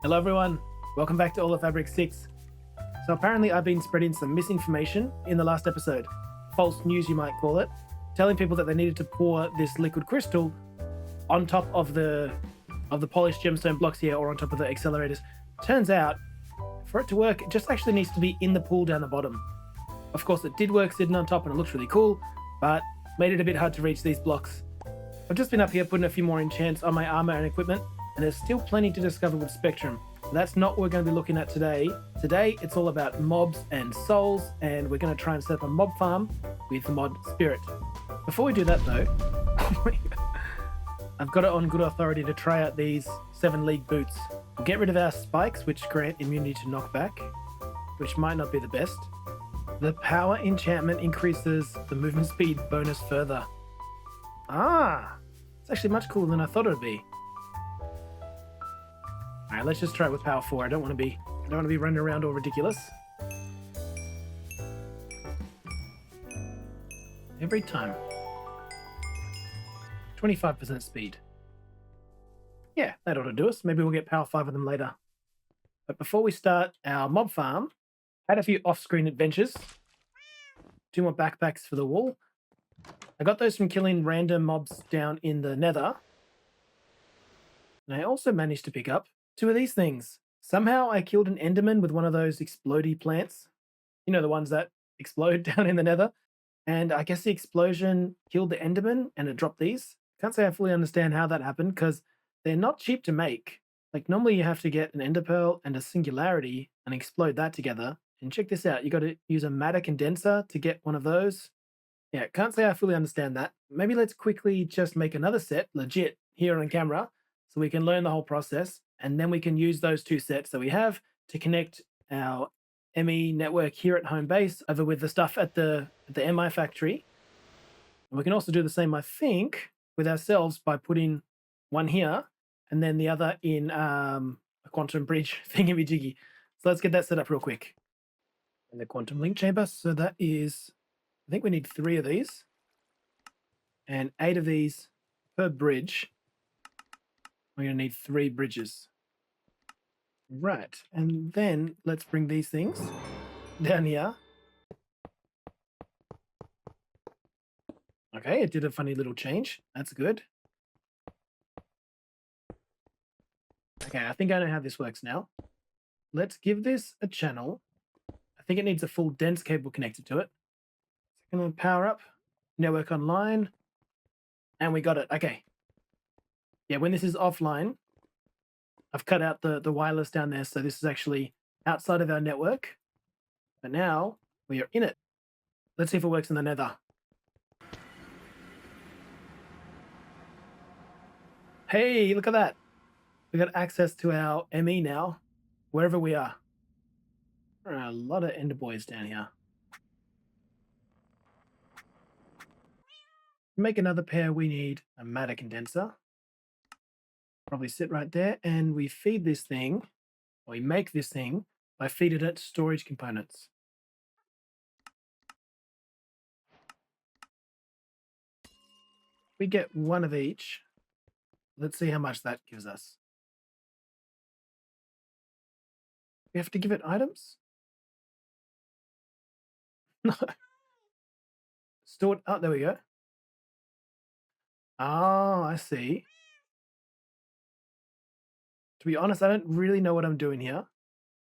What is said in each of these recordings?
Hello everyone, welcome back to All of Fabric 6. So apparently I've been spreading some misinformation in the last episode, false news you might call it, telling people that they needed to pour this liquid crystal on top of the polished gemstone blocks here or on top of the accelerators. Turns out, for it to work, it just actually needs to be in the pool down the bottom. Of course it did work sitting on top and it looks really cool, but made it a bit hard to reach these blocks. I've just been up here putting a few more enchants on my armor and equipment, and there's still plenty to discover with Spectrum. That's not what we're going to be looking at today. Today, it's all about mobs and souls, and we're going to try and set up a mob farm with the mod Spirit. Before we do that, though, I've got it on good authority to try out these 7 league boots. We'll get rid of our spikes, which grant immunity to knockback, which might not be the best. The power enchantment increases the movement speed bonus further. It's actually much cooler than I thought it would be. Alright, let's just try it with power 4. I don't want to be running around all ridiculous. Every time. 25% speed. Yeah, that ought to do us. Maybe we'll get power 5 of them later. But before we start our mob farm, I had a few off-screen adventures. 2 more backpacks for the wall. I got those from killing random mobs down in the nether. And I also managed to pick up 2 of these things. Somehow I killed an enderman with one of those explodey plants. You know, the ones that explode down in the nether. And I guess the explosion killed the enderman and it dropped these. Can't say I fully understand how that happened because they're not cheap to make. Like normally you have to get an ender pearl and a singularity and explode that together. And check this out, you got to use a matter condenser to get one of those. Yeah, can't say I fully understand that. Maybe let's quickly just make another set, legit, here on camera, so we can learn the whole process, and then we can use those 2 sets that we have to connect our ME network here at home base over with the stuff at the MI factory. And we can also do the same, I think, with ourselves by putting one here and then the other in a quantum bridge thingy-majiggy. So let's get that set up real quick. In the quantum link chamber, so that is, I think we need 3 of these and 8 of these per bridge. We're going to need 3 bridges. Right, and then let's bring these things down here. Okay, it did a funny little change. That's good. Okay, I think I know how this works now. Let's give this a channel. I think it needs a full dense cable connected to it. So going to power up, network online, and we got it. Okay. Yeah, when this is offline, I've cut out the wireless down there, so this is actually outside of our network. But now we are in it. Let's see if it works in the nether. Hey, look at that. We got access to our ME now, wherever we are. There are a lot of ender boys down here. To make another pair, we need a matter condenser. Probably sit right there, and we feed this thing, or we make this thing by feeding it storage components. We get 1 of each. Let's see how much that gives us. We have to give it items? No. Stored. Oh, there we go. Oh, I see. To be honest, I don't really know what I'm doing here.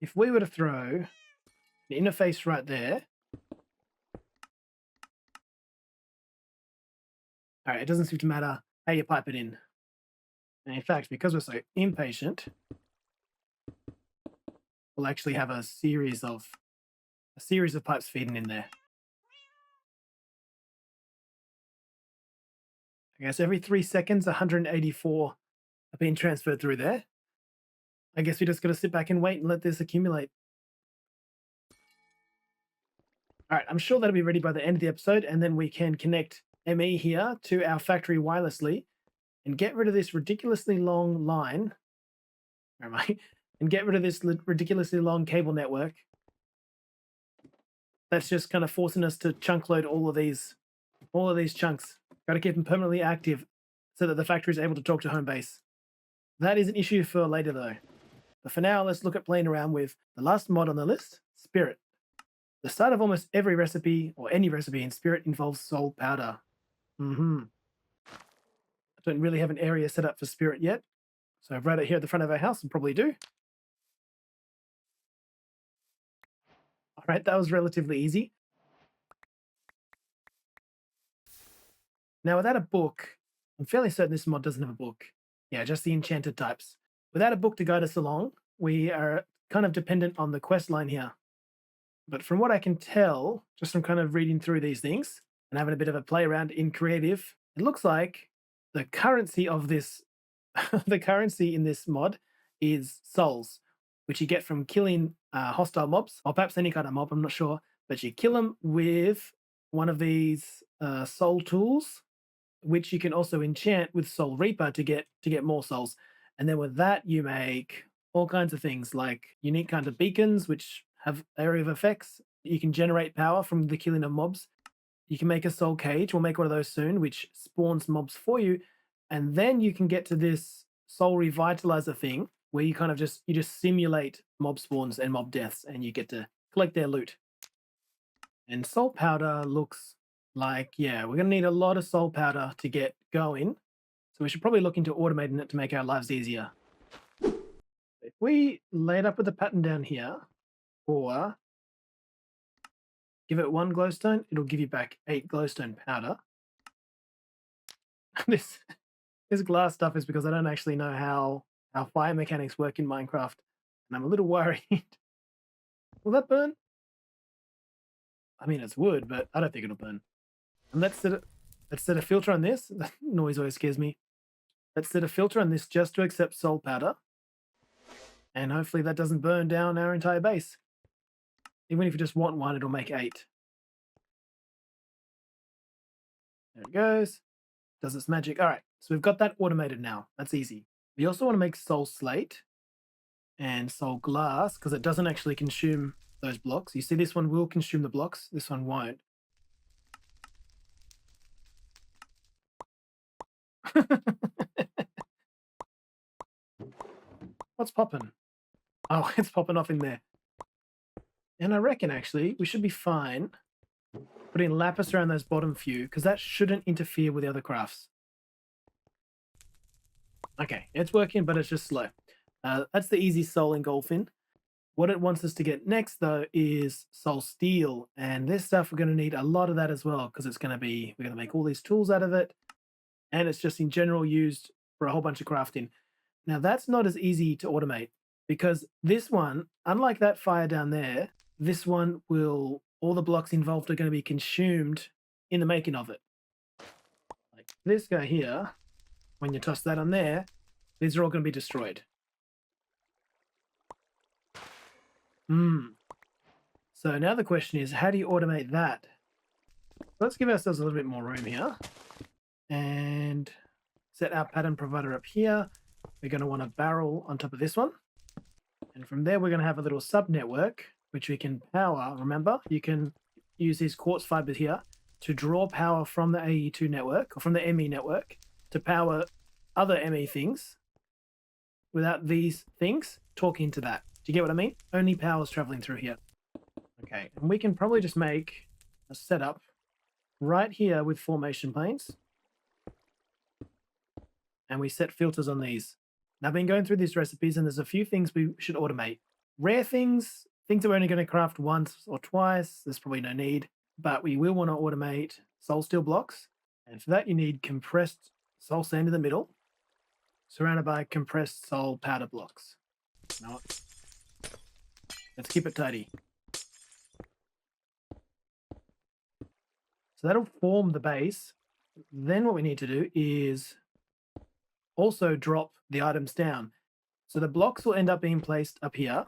If we were to throw the interface right there. All right, it doesn't seem to matter how you pipe it in. And in fact, because we're so impatient, we'll actually have a series of pipes feeding in there. I guess every 3 seconds, 184 are being transferred through there. I guess we just got to sit back and wait and let this accumulate. All right, I'm sure that'll be ready by the end of the episode, and then we can connect ME here to our factory wirelessly and get rid of this ridiculously long line. Where am I? And get rid of this ridiculously long cable network. That's just kind of forcing us to chunk load all of these chunks. Got to keep them permanently active so that the factory is able to talk to home base. That is an issue for later though. But for now, let's look at playing around with the last mod on the list, Spirit. The start of almost every recipe, or any recipe in Spirit, involves soul powder. I don't really have an area set up for Spirit yet, so I've right it here at the front of our house and probably do. All right, that was relatively easy. Now, without a book, I'm fairly certain this mod doesn't have a book. Yeah, just the enchanted types. Without a book to guide us along, we are kind of dependent on the quest line here. But from what I can tell, just from kind of reading through these things and having a bit of a play around in creative, it looks like the currency of this, the currency in this mod is souls, which you get from killing hostile mobs, or perhaps any kind of mob, I'm not sure. But you kill them with one of these soul tools, which you can also enchant with Soul Reaper to get more souls. And then with that, you make all kinds of things like unique kinds of beacons, which have area of effects. You can generate power from the killing of mobs. You can make a soul cage. We'll make one of those soon, which spawns mobs for you. And then you can get to this soul revitalizer thing where you kind of just simulate mob spawns and mob deaths, and you get to collect their loot. And soul powder looks like, yeah, we're going to need a lot of soul powder to get going. So we should probably look into automating it to make our lives easier. If we lay it up with a pattern down here, or give it 1 glowstone, it'll give you back 8 glowstone powder. This glass stuff is because I don't actually know how fire mechanics work in Minecraft, and I'm a little worried. Will that burn? I mean, it's wood, but I don't think it'll burn. And let's set a filter on this. That noise always scares me. Let's set a filter on this just to accept soul powder. And hopefully that doesn't burn down our entire base. Even if you just want 1, it'll make 8. There it goes. Does its magic. All right, so we've got that automated now. That's easy. We also want to make soul slate and soul glass because it doesn't actually consume those blocks. You see, this one will consume the blocks. This one won't. What's popping? Oh, it's popping off in there. And I reckon, actually, we should be fine putting lapis around those bottom few, because that shouldn't interfere with the other crafts. Okay, it's working, but it's just slow. That's the easy soul engulfing. What it wants us to get next, though, is soul steel. And this stuff, we're going to need a lot of that as well, because we're going to make all these tools out of it. And it's just in general used for a whole bunch of crafting. Now, that's not as easy to automate, because this one, unlike that fire down there, this one will, all the blocks involved are going to be consumed in the making of it. Like this guy here, when you toss that on there, these are all going to be destroyed. So now the question is, how do you automate that? Let's give ourselves a little bit more room here and set our pattern provider up here. We're going to want a barrel on top of this one. And from there, we're going to have a little sub network, which we can power. Remember, you can use these quartz fibers here to draw power from the AE2 network or from the ME network to power other ME things without these things talking to that. Do you get what I mean? Only power is traveling through here. Okay, and we can probably just make a setup right here with formation planes. And we set filters on these. Now, I've been going through these recipes, and there's a few things we should automate. Rare things, things that we're only going to craft once or twice, there's probably no need. But we will want to automate soul steel blocks. And for that, you need compressed soul sand in the middle, surrounded by compressed soul powder blocks. Now, let's keep it tidy. So that'll form the base. Then what we need to do is also drop the items down. So the blocks will end up being placed up here.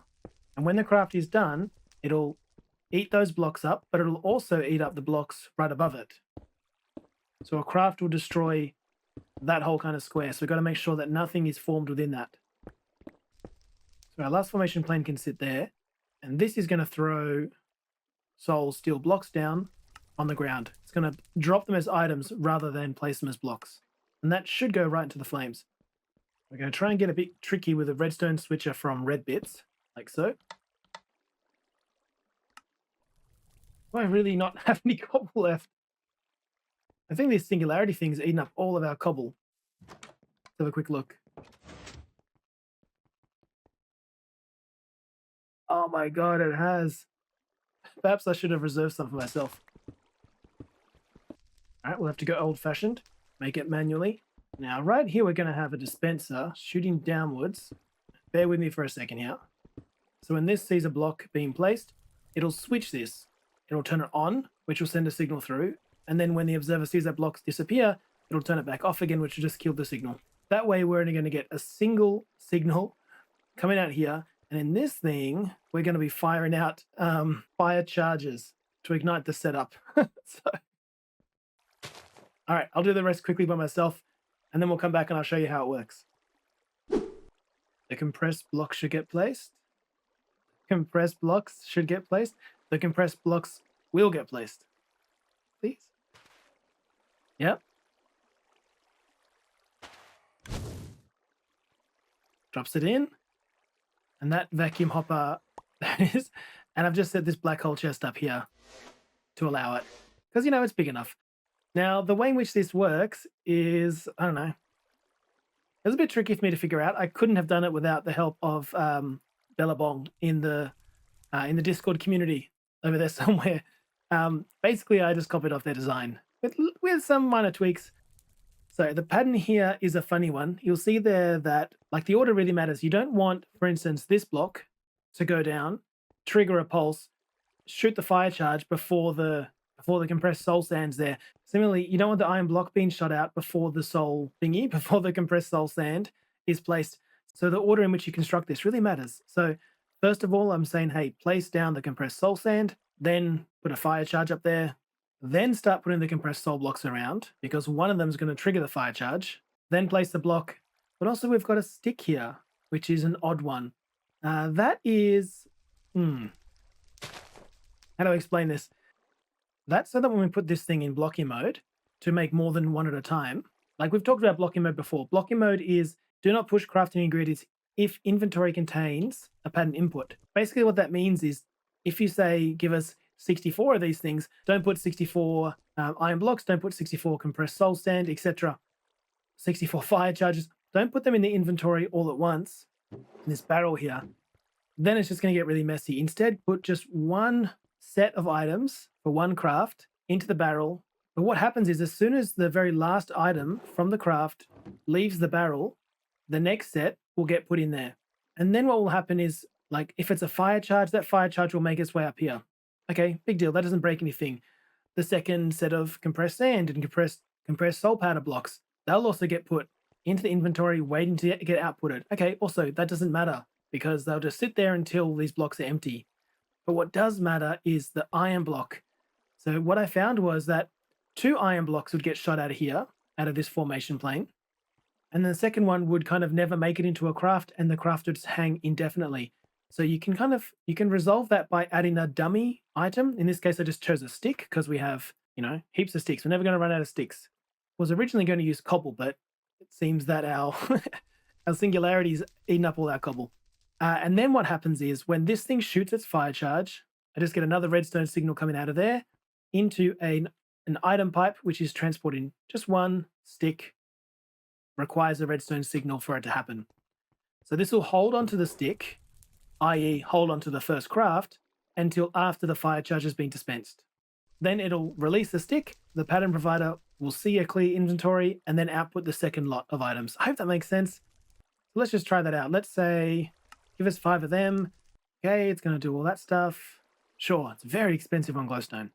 And when the craft is done, it'll eat those blocks up, but it'll also eat up the blocks right above it. So a craft will destroy that whole kind of square. So we've got to make sure that nothing is formed within that. So our last formation plane can sit there. And this is going to throw soul steel blocks down on the ground. It's going to drop them as items rather than place them as blocks. And that should go right into the flames. We're going to try and get a bit tricky with a redstone switcher from red bits, like so. Do I really not have any cobble left? I think this singularity thing's eaten up all of our cobble. Let's have a quick look. Oh my god, it has. Perhaps I should have reserved some for myself. Alright, we'll have to go old-fashioned. Make it manually. Now, right here, we're going to have a dispenser shooting downwards. Bear with me for a second here. So when this sees a block being placed, it'll switch this. It'll turn it on, which will send a signal through. And then when the observer sees that block disappear, it'll turn it back off again, which will just kill the signal. That way, we're only going to get a single signal coming out here. And in this thing, we're going to be firing out fire charges to ignite the setup. All right, I'll do the rest quickly by myself, and then we'll come back and I'll show you how it works. The compressed blocks should get placed. Compressed blocks should get placed. The compressed blocks will get placed. Please. Yep. Drops it in. And that vacuum hopper, that is. And I've just set this black hole chest up here to allow it. Because, you know, it's big enough. Now, the way in which this works is, I don't know. It was a bit tricky for me to figure out. I couldn't have done it without the help of Bellabong in the Discord community over there somewhere. Basically, I just copied off their design with some minor tweaks. So the pattern here is a funny one. You'll see there that, like, the order really matters. You don't want, for instance, this block to go down, trigger a pulse, shoot the fire charge before the compressed soul sand's there. Similarly, you don't want the iron block being shot out before the soul thingy, before the compressed soul sand is placed. So the order in which you construct this really matters. So first of all, I'm saying, hey, place down the compressed soul sand, then put a fire charge up there, then start putting the compressed soul blocks around, because one of them is going to trigger the fire charge, then place the block. But also we've got a stick here, which is an odd one. That is... How do I explain this? That's so that when we put this thing in blocking mode to make more than one at a time, like we've talked about blocking mode before. Blocking mode is do not push crafting ingredients if inventory contains a pattern input. Basically what that means is if you say, give us 64 of these things, don't put 64 iron blocks, don't put 64 compressed soul sand, etc. 64 fire charges, don't put them in the inventory all at once in this barrel here. Then it's just going to get really messy. Instead, put just one set of items for one craft into the barrel. But what happens is as soon as the very last item from the craft leaves the barrel, the next set will get put in there. And then what will happen is, like, if it's a fire charge, that fire charge will make its way up here. Okay, big deal. That doesn't break anything. The second set of compressed sand and compressed soul powder blocks, they'll also get put into the inventory waiting to get outputted. Okay, also, that doesn't matter because they'll just sit there until these blocks are empty. But what does matter is the iron block. So what I found was that 2 iron blocks would get shot out of here, out of this formation plane. And then the second one would kind of never make it into a craft, and the craft would just hang indefinitely. So you can resolve that by adding a dummy item. In this case, I just chose a stick because we have, you know, heaps of sticks. We're never going to run out of sticks. Was originally going to use cobble, but it seems that our singularity's eaten up all our cobble. And then what happens is when this thing shoots its fire charge, I just get another redstone signal coming out of there into an item pipe, which is transporting just one stick. Requires a redstone signal for it to happen. So this will hold onto the stick, i.e. hold onto the first craft, until after the fire charge has been dispensed. Then it'll release the stick, the pattern provider will see a clear inventory, and then output the second lot of items. I hope that makes sense. So let's just try that out. Let's say, give us 5 of them. Okay, it's going to do all that stuff. Sure, it's very expensive on glowstone.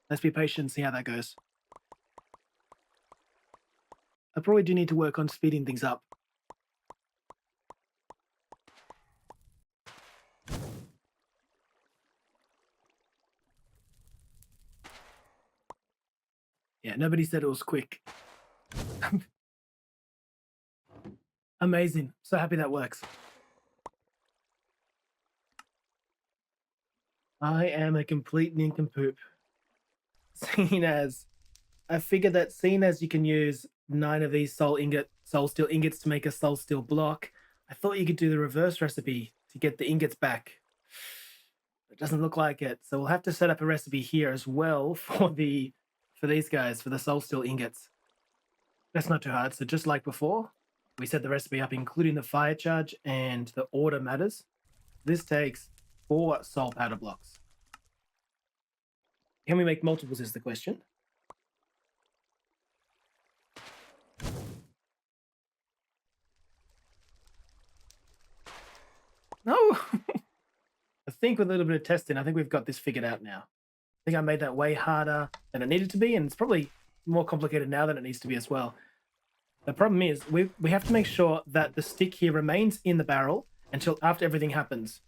Let's be patient and see how that goes. I probably do need to work on speeding things up. Yeah, nobody said it was quick. Amazing. So happy that works. I am a complete nincompoop. I figured that seeing as you can use 9 of these soul steel ingots to make a soul steel block. I thought you could do the reverse recipe to get the ingots back. It doesn't look like it. So we'll have to set up a recipe here as well for these guys, for the soul steel ingots. That's not too hard. So just like before, we set the recipe up, including the fire charge and the order matters. This takes 4 soul powder blocks. Can we make multiples is the question. No! I think with a little bit of testing, I think we've got this figured out now. I think I made that way harder than it needed to be, and it's probably more complicated now than it needs to be as well. The problem is we have to make sure that the stick here remains in the barrel until after everything happens.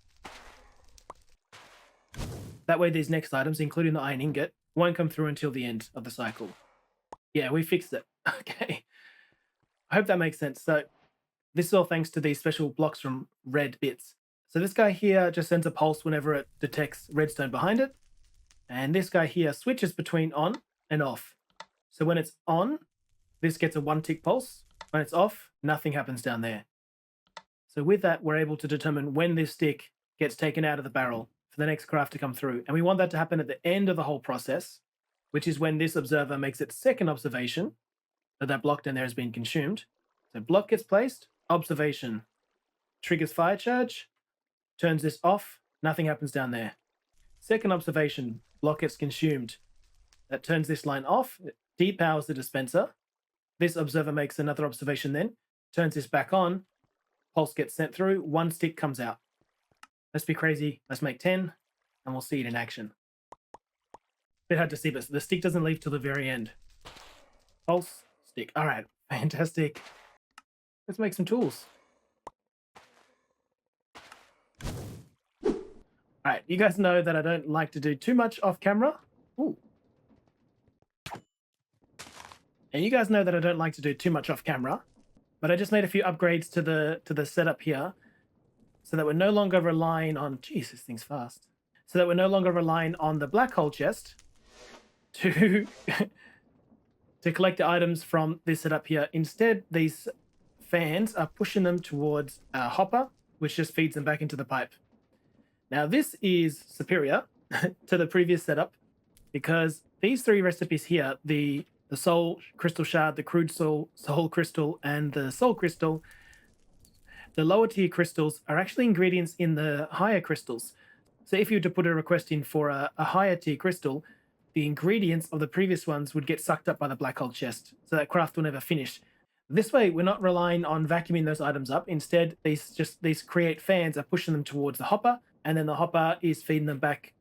That way these next items, including the iron ingot, won't come through until the end of the cycle. Yeah, we fixed it. Okay. I hope that makes sense. So this is all thanks to these special blocks from red bits. So this guy here just sends a pulse whenever it detects redstone behind it. And this guy here switches between on and off. So when it's on, this gets a 1-tick pulse. When it's off, nothing happens down there. So with that, we're able to determine when this stick gets taken out of the barrel for the next craft to come through. And we want that to happen at the end of the whole process, which is when this observer makes its second observation that that block down there has been consumed. So block gets placed, observation, triggers fire charge, turns this off, nothing happens down there. Second observation, block gets consumed. That turns this line off, it depowers the dispenser. This observer makes another observation then, turns this back on, pulse gets sent through, 1 stick comes out. Let's be crazy, let's make 10, and we'll see it in action. Bit hard to see, but the stick doesn't leave till the very end. Pulse, stick. All right, fantastic. Let's make some tools. All right, you guys know that I don't like to do too much off camera. Ooh. And you guys know that I don't like to do too much off camera, but I just made a few upgrades to the setup here so that we're no longer relying on, geez, this thing's fast. So that we're no longer relying on the black hole chest to, to collect the items from this setup here. Instead, these fans are pushing them towards a hopper, which just feeds them back into the pipe. Now, this is superior to the previous setup because these 3 recipes here, the soul crystal shard, the crude soul crystal, and the soul crystal, the lower tier crystals are actually ingredients in the higher crystals. So if you were to put a request in for a higher tier crystal, the ingredients of the previous ones would get sucked up by the black hole chest, so that craft will never finish. This way, we're not relying on vacuuming those items up. Instead, these create fans are pushing them towards the hopper, and then the hopper is feeding them back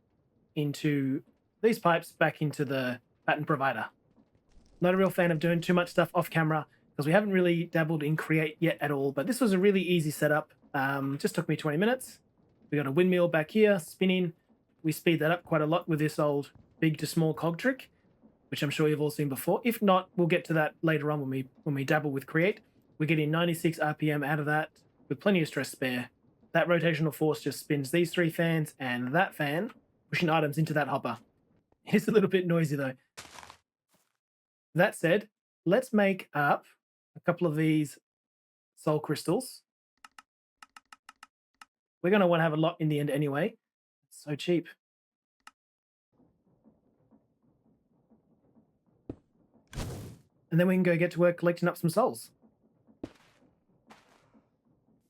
into these pipes, back into the pattern provider. Not a real fan of doing too much stuff off camera because we haven't really dabbled in create yet at all, but this was a really easy setup. Just took me 20 minutes. We got a windmill back here spinning. We speed that up quite a lot with this old big to small cog trick, which I'm sure you've all seen before. If not, we'll get to that later on when we dabble with create. We're getting 96 RPM out of that with plenty of stress spare. That rotational force just spins these 3 fans and that fan, pushing items into that hopper. It's a little bit noisy though. That said, let's make up a couple of these soul crystals. We're going to want to have a lot in the end anyway. It's so cheap. And then we can go get to work collecting up some souls.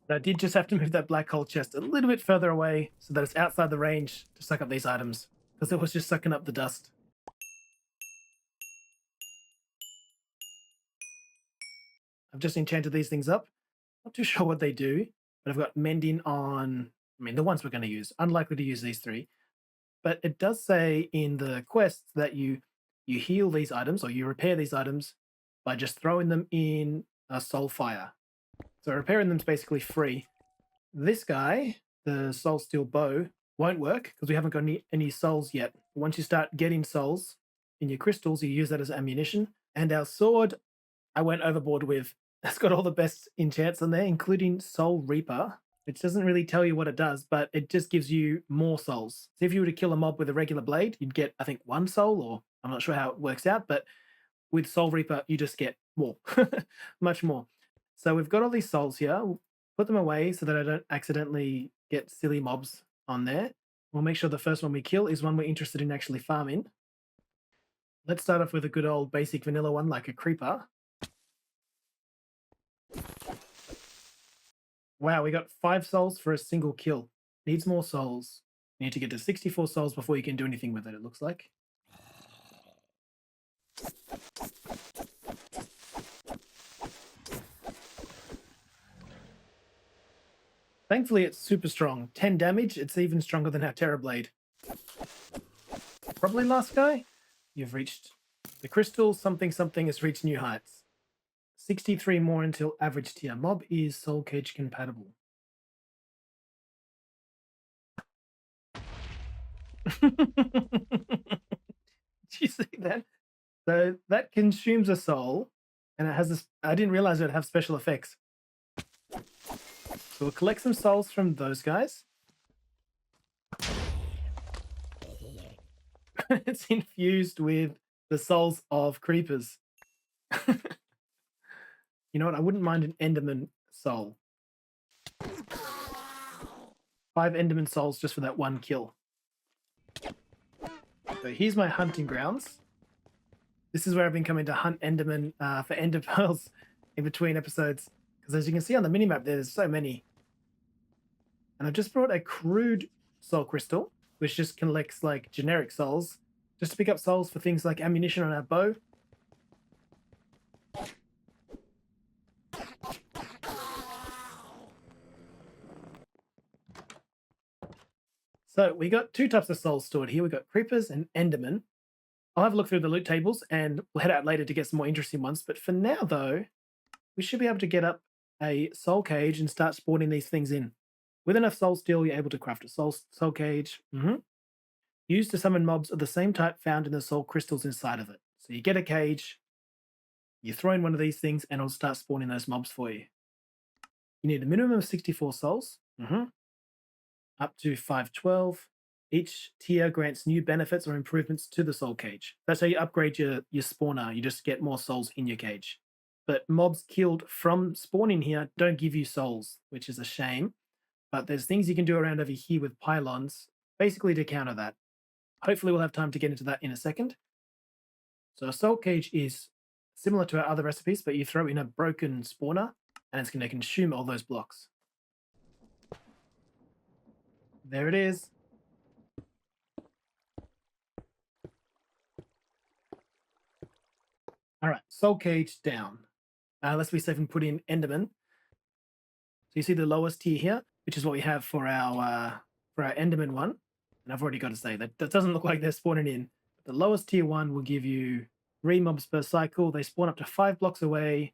But I did just have to move that black hole chest a little bit further away so that it's outside the range to suck up these items, because it was just sucking up the dust. I've just enchanted these things up. Not too sure what they do, but I've got mending on, the ones we're going to use. Unlikely to use these 3. But it does say in the quests that you heal these items, or you repair these items by just throwing them in a soul fire. So repairing them is basically free. This guy, the soul steel bow, won't work because we haven't got any souls yet. Once you start getting souls in your crystals, you use that as ammunition. And our sword, I went overboard with. It's got all the best enchants on there, including Soul Reaper, which doesn't really tell you what it does, but it just gives you more souls. So if you were to kill a mob with a regular blade, you'd get, I think, 1 soul, or I'm not sure how it works out, but with Soul Reaper, you just get more, much more. So we've got all these souls here. We'll put them away so that I don't accidentally get silly mobs on there. We'll make sure the first one we kill is one we're interested in actually farming. Let's start off with a good old basic vanilla one like a creeper. Wow, we got 5 souls for a single kill. Needs more souls. You need to get to 64 souls before you can do anything with it, it looks like. Thankfully, it's super strong. 10 damage, it's even stronger than our Terror Blade. Probably last guy? You've reached the crystal, something has reached new heights. 63 more until average tier. Mob is soul cage compatible. Did you see that? So that consumes a soul, and it has this. I didn't realize it would have special effects. So we'll collect some souls from those guys. It's infused with the souls of creepers. You know what? I wouldn't mind an Enderman soul. 5 Enderman souls just for that one kill. So here's my hunting grounds. This is where I've been coming to hunt Enderman for Ender pearls in between episodes. Because as you can see on the minimap, there's so many. And I've just brought a crude soul crystal, which just collects like generic souls, just to pick up souls for things like ammunition on our bow. So we got 2 types of souls stored here. We got creepers and Enderman. I'll have a look through the loot tables and we'll head out later to get some more interesting ones. But for now, though, we should be able to get up a soul cage and start spawning these things in. With enough soul steel, you're able to craft a soul cage. Used to summon mobs of the same type found in the soul crystals inside of it. So you get a cage, you throw in one of these things, and it'll start spawning those mobs for you. You need a minimum of 64 souls. Up to 512. Each tier grants new benefits or improvements to the soul cage. That's how you upgrade your spawner. You just get more souls in your cage. But mobs killed from spawning here don't give you souls, which is a shame. But there's things you can do around over here with pylons, basically to counter that. Hopefully we'll have time to get into that in a second. So a soul cage is similar to our other recipes, but you throw in a broken spawner, and it's going to consume all those blocks. There it is. All right, soul cage down. Let's be safe and put in Enderman. So you see the lowest tier here, which is what we have for our Enderman one. And I've already got to say that doesn't look like they're spawning in. The lowest tier one will give you 3 mobs per cycle. They spawn up to 5 blocks away,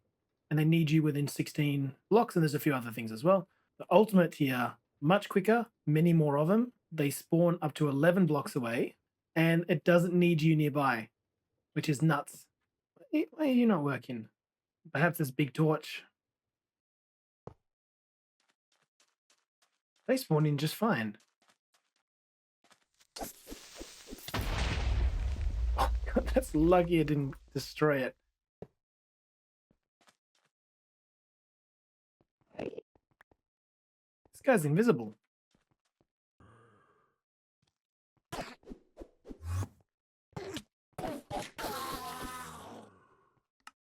and they need you within 16 blocks. And there's a few other things as well. The ultimate tier, much quicker, many more of them. They spawn up to 11 blocks away, and it doesn't need you nearby, which is nuts. Why are you not working? Perhaps this big torch. They spawn in just fine. Oh God, that's lucky I didn't destroy it. This guy's invisible.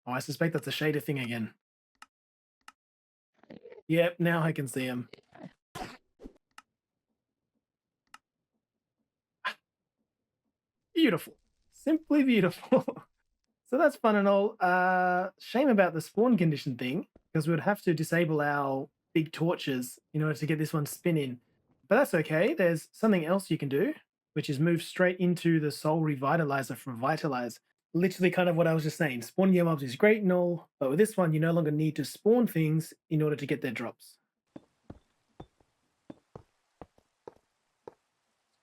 Oh, I suspect that's a shader thing again. Yep, now I can see him. Beautiful. Simply beautiful. So that's fun and all. Shame about the spawn condition thing, because we would have to disable our big torches in order to get this one spinning. But that's okay. There's something else you can do, which is move straight into the Soul Revitalizer from Vitalize. Literally kind of what I was just saying. Spawning your mobs is great and all, but with this one, you no longer need to spawn things in order to get their drops.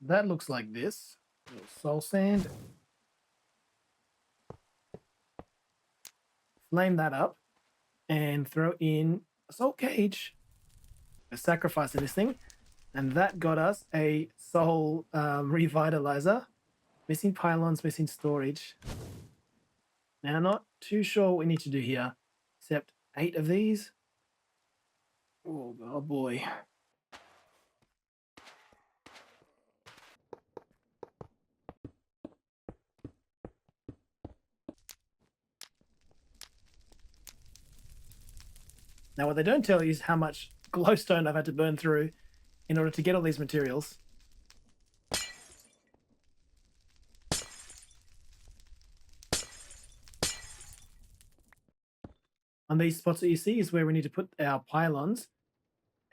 That looks like this. A little soul sand. Flame that up and throw in a soul cage. A sacrifice in this thing. And that got us a soul revitalizer. Missing pylons, missing storage. Now, not too sure what we need to do here, except 8 of these. Oh boy. Now, what they don't tell you is how much glowstone I've had to burn through in order to get all these materials. On these spots that you see is where we need to put our pylons.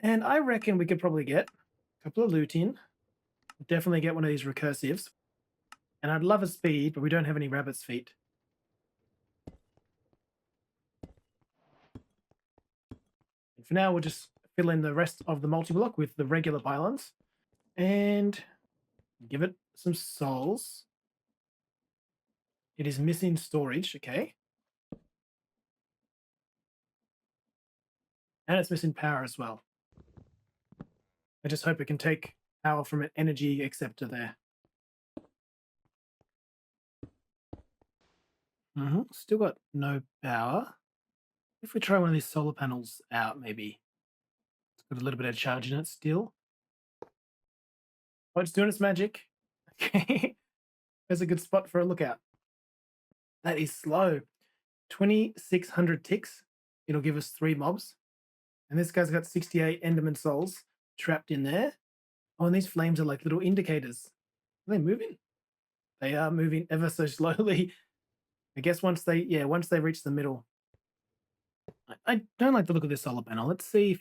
And I reckon we could probably get a couple of loot in. Definitely get one of these recursives. And I'd love a speed, but we don't have any rabbit's feet. And for now, we'll just fill in the rest of the multi-block with the regular pylons. And give it some souls. It is missing storage, okay. And it's missing power as well. I just hope it can take power from an energy acceptor there. Still got no power. If we try one of these solar panels out, maybe. It's got a little bit of charge in it still. Oh, it's doing its magic. Okay. There's a good spot for a lookout. That is slow. 2,600 ticks. It'll give us 3 mobs. And this guy's got 68 Enderman souls trapped in there. Oh, and these flames are like little indicators. Are they moving? They are moving ever so slowly. I guess once they reach the middle. I don't like the look of this solar panel. Let's see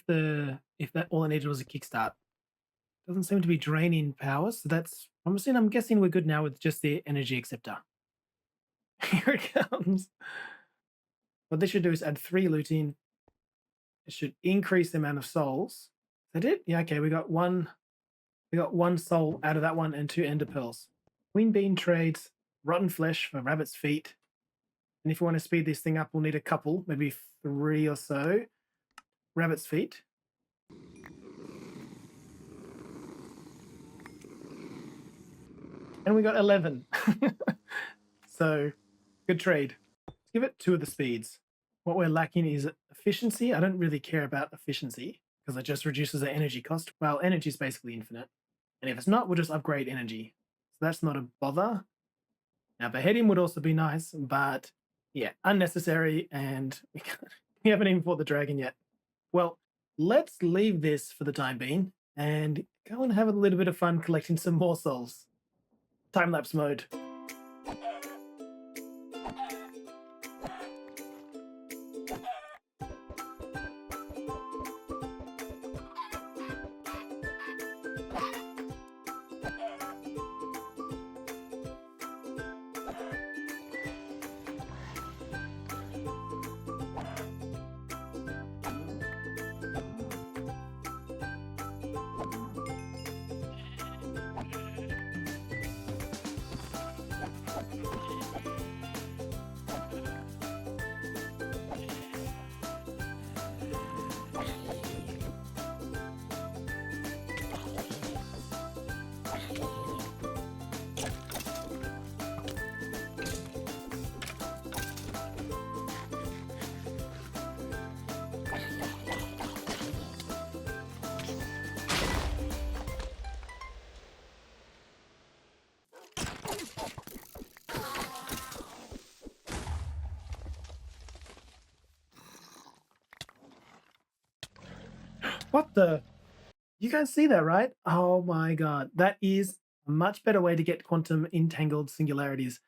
if that all I needed was a kickstart. Doesn't seem to be draining power, so that's promising. I'm guessing we're good now with just the energy acceptor. Here it comes. What this should do is add 3 looting. It should increase the amount of souls. Is that it? Yeah, okay, we got one soul out of that one and 2 ender pearls. Queen bean trades, rotten flesh for rabbit's feet. And if we want to speed this thing up, we'll need a couple, maybe 3 or so. Rabbit's feet. And we got 11. So, good trade. Let's give it 2 of the speeds. What we're lacking is efficiency. I don't really care about efficiency because it just reduces the energy cost. Well, energy is basically infinite. And if it's not, we'll just upgrade energy. So that's not a bother. Now, beheading would also be nice, but yeah, unnecessary, and we haven't even fought the dragon yet. Well, let's leave this for the time being and go and have a little bit of fun collecting some more souls. Time-lapse mode. What the? You guys see that, right? Oh my god. That is a much better way to get quantum entangled singularities.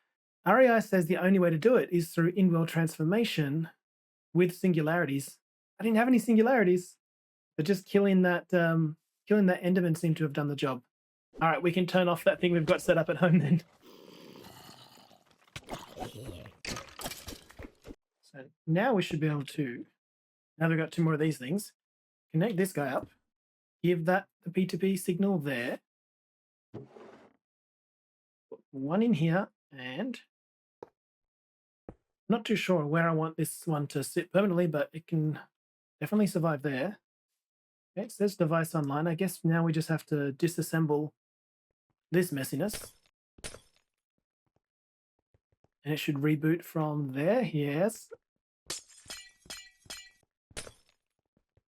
REI says the only way to do it is through in-world transformation with singularities. I didn't have any singularities, but just killing that Enderman seemed to have done the job. All right, we can turn off that thing we've got set up at home then. So now we should be able to, now we've got 2 more of these things, connect this guy up, give that the P2P signal there, put 1 in here, and not too sure where I want this one to sit permanently, but it can definitely survive there. Okay, it says device online. I guess now we just have to disassemble this messiness. And it should reboot from there. Yes.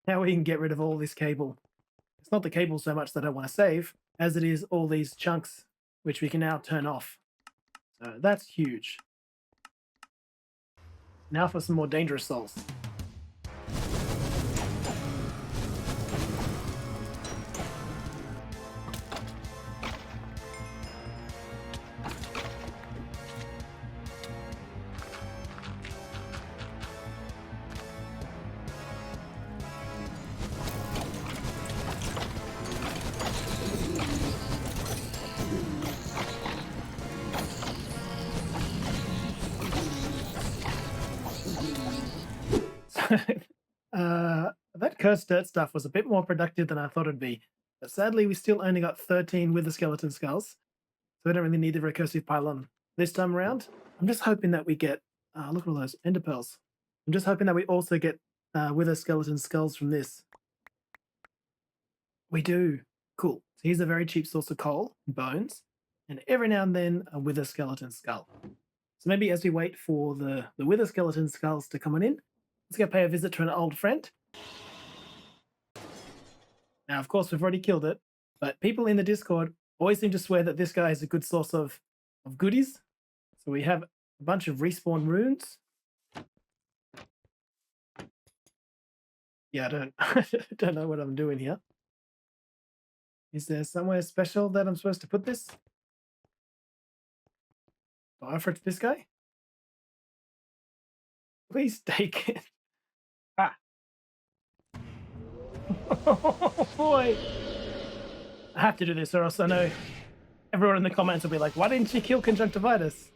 Now we can get rid of all this cable. It's not the cable so much that I want to save, as it is all these chunks, which we can now turn off. So that's huge. Now for some more dangerous souls. That cursed dirt stuff was a bit more productive than I thought it'd be. But sadly, we still only got 13 with the skeleton skulls. So we don't really need the recursive pylon this time around. I'm just hoping that we get... look at all those ender pearls. I'm just hoping that we also get wither skeleton skulls from this. We do. Cool. So here's a very cheap source of coal, bones, and every now and then a wither skeleton skull. So maybe as we wait for the wither skeleton skulls to come on in, let's go pay a visit to an old friend. Now, of course, we've already killed it, but people in the Discord always seem to swear that this guy is a good source of goodies. So we have a bunch of respawn runes. Yeah, I don't know what I'm doing here. Is there somewhere special that I'm supposed to put this? Do I offer it to this guy? Please take it. Ah. Oh boy. I have to do this or else I know everyone in the comments will be like, why didn't you kill conjunctivitis?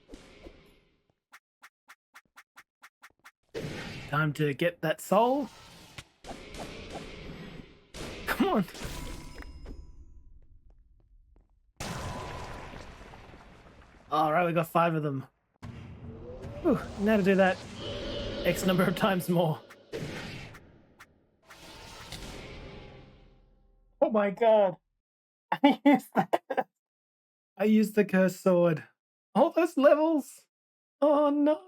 Time to get that soul. Come on. Alright, we got 5 of them. Whew, now to do that X number of times more. Oh my god. I used the cursed sword. All those levels. Oh no.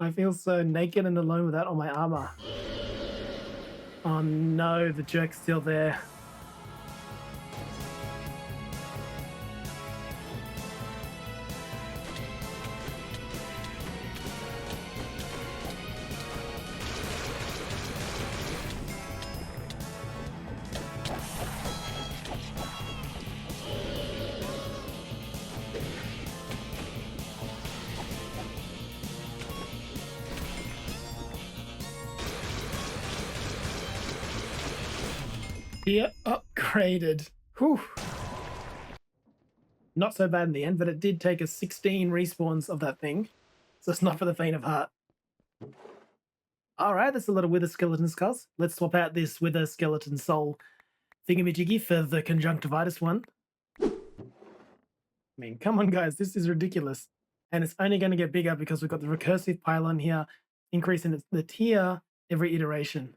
I feel so naked and alone without all my armor. Oh no, the jerk's still there. Gear upgraded. Whew. Not so bad in the end, but it did take us 16 respawns of that thing. So it's not for the faint of heart. Alright, that's a lot of wither skeleton skulls. Let's swap out this wither skeleton soul thingamajiggy for the conjunctivitis one. I mean, come on guys, this is ridiculous. And it's only going to get bigger because we've got the recursive pylon here, increasing the tier every iteration.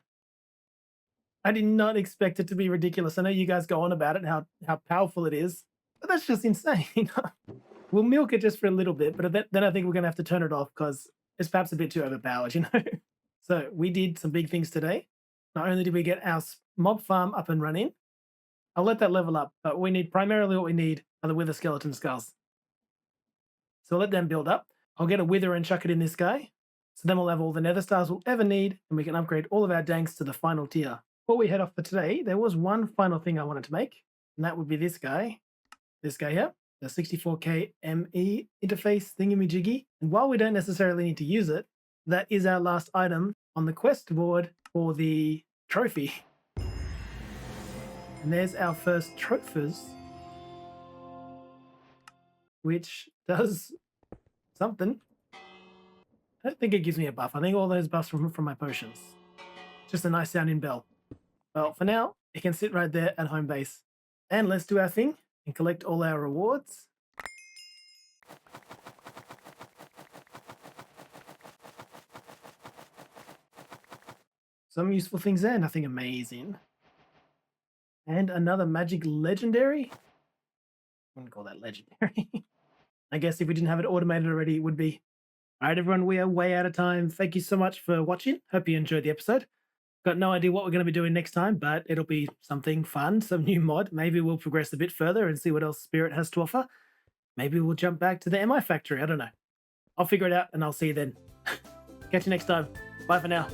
I did not expect it to be ridiculous. I know you guys go on about it, how powerful it is, but that's just insane. We'll milk it just for a little bit, but then I think we're going to have to turn it off because it's perhaps a bit too overpowered, you know? So we did some big things today. Not only did we get our mob farm up and running, I'll let that level up, but primarily what we need are the wither skeleton skulls. So I'll let them build up. I'll get a wither and chuck it in this guy. So then we'll have all the nether stars we'll ever need, and we can upgrade all of our danks to the final tier. Before we head off for today, there was one final thing I wanted to make, and that would be this guy. This guy here, the 64K ME interface thingamajiggy. And while we don't necessarily need to use it, that is our last item on the quest board for the trophy. And there's our first trophies, which does something. I don't think it gives me a buff. I think all those buffs from my potions. Just a nice sounding bell. Well, for now, it can sit right there at home base. And let's do our thing and collect all our rewards. Some useful things there, nothing amazing. And another magic legendary. wouldn't call that legendary. I guess if we didn't have it automated already, it would be. All right, everyone, we are way out of time. Thank you so much for watching. Hope you enjoyed the episode. Got no idea what we're going to be doing next time, but it'll be something fun, some new mod. Maybe we'll progress a bit further and see what else Spirit has to offer. Maybe we'll jump back to the MI factory. I don't know. I'll figure it out and I'll see you then. Catch you next time. Bye for now.